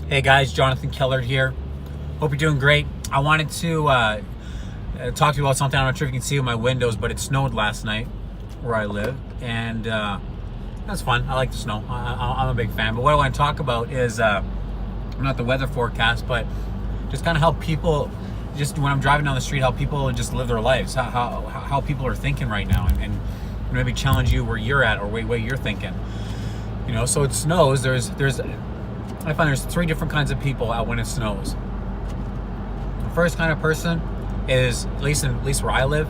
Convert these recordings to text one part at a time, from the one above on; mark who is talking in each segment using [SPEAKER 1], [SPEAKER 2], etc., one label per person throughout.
[SPEAKER 1] Hey guys, Jonathan Keller here. Hope you're doing great. I wanted to talk to you about something. I'm not sure if you can see with my windows, but it snowed last night where I live, and that's fun. I like the snow. I'm a big fan. But what I want to talk about is not the weather forecast, but just kind of how people, just when I'm driving down the street, how people just live their lives, how people are thinking right now, and maybe challenge you where you're at or where you're thinking. You know, so it snows. I find there's three different kinds of people out when it snows. The first kind of person is, at least where I live,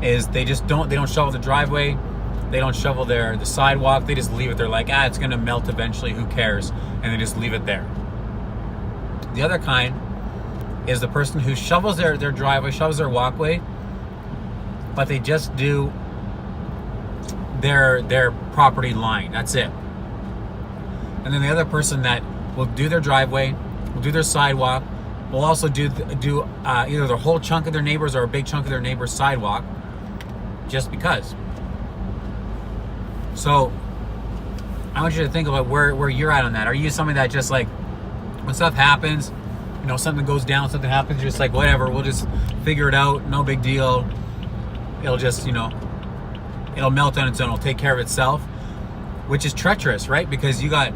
[SPEAKER 1] is they don't shovel the driveway, they don't shovel the sidewalk, they just leave it. They're like, it's gonna melt eventually, who cares? And they just leave it there. The other kind is the person who shovels their driveway, shovels their walkway, but they just do their property line. That's it. And then the other person that will do their driveway, will do their sidewalk, will also do either the whole chunk of their neighbors or a big chunk of their neighbor's sidewalk, just because. So I want you to think about where you're at on that. Are you somebody that just like, when stuff happens, something goes down, something happens, you're just like, whatever, we'll just figure it out, no big deal. It'll just, it'll melt on its own, it'll take care of itself, which is treacherous, right? Because you got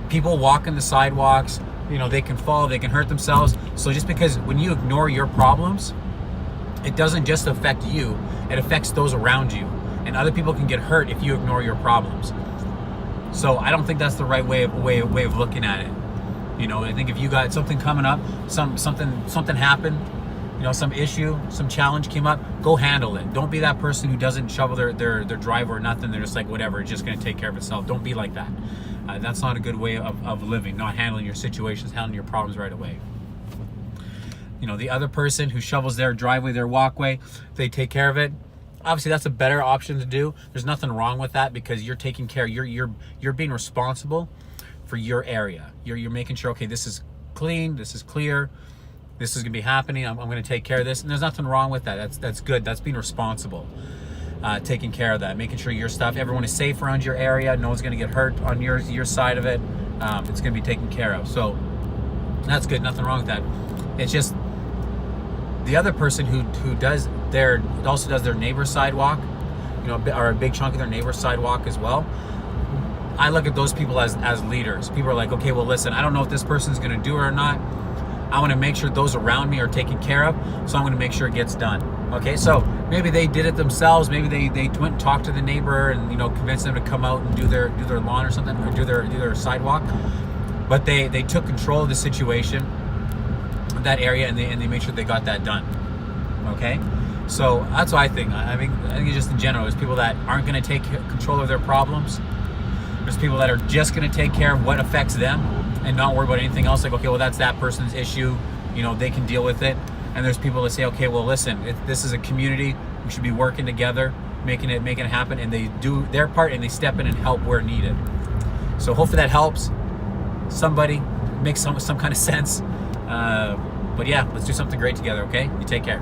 [SPEAKER 1] people walking the sidewalks, they can fall, they can hurt themselves. So just because when you ignore your problems, it doesn't just affect you, it affects those around you. And other people can get hurt if you ignore your problems. So I don't think that's the right way of looking at it. I think if you got something coming up, something happened, some issue, some challenge came up, go handle it. Don't be that person who doesn't shovel their driveway or nothing. They're just like, whatever, it's just going to take care of itself. Don't be like that. That's not a good way of living, not handling your situations, handling your problems right away. The other person who shovels their driveway, their walkway, they take care of it. Obviously, that's a better option to do. There's nothing wrong with that because you're taking care, you're being responsible for your area. You're making sure, okay, this is clean, this is clear, this is gonna be happening, I'm gonna take care of this. And there's nothing wrong with that. That's good. That's being responsible. Taking care of that, making sure your stuff, everyone is safe around your area, no one's gonna get hurt on your side of it. It's gonna be taken care of. So that's good, nothing wrong with that. It's just the other person who also does their neighbor's sidewalk, or a big chunk of their neighbor's sidewalk as well. I look at those people as leaders. People are like, okay, well listen, I don't know if this person's gonna do it or not. I want to make sure those around me are taken care of, so I'm going to make sure it gets done. Okay, so maybe they did it themselves. Maybe they went and talked to the neighbor and convinced them to come out and do their lawn or something, or do their sidewalk. But they took control of the situation, that area, and they made sure they got that done. Okay, so that's what I think. I think it's just in general, there's people that aren't going to take control of their problems. There's people that are just going to take care of what affects them and not worry about anything else. Like, okay, well, that's that person's issue. They can deal with it. And there's people that say, okay, well, listen, this is a community. We should be working together, making it happen. And they do their part and they step in and help where needed. So hopefully that helps somebody, makes some kind of sense. But yeah, let's do something great together, okay? You take care.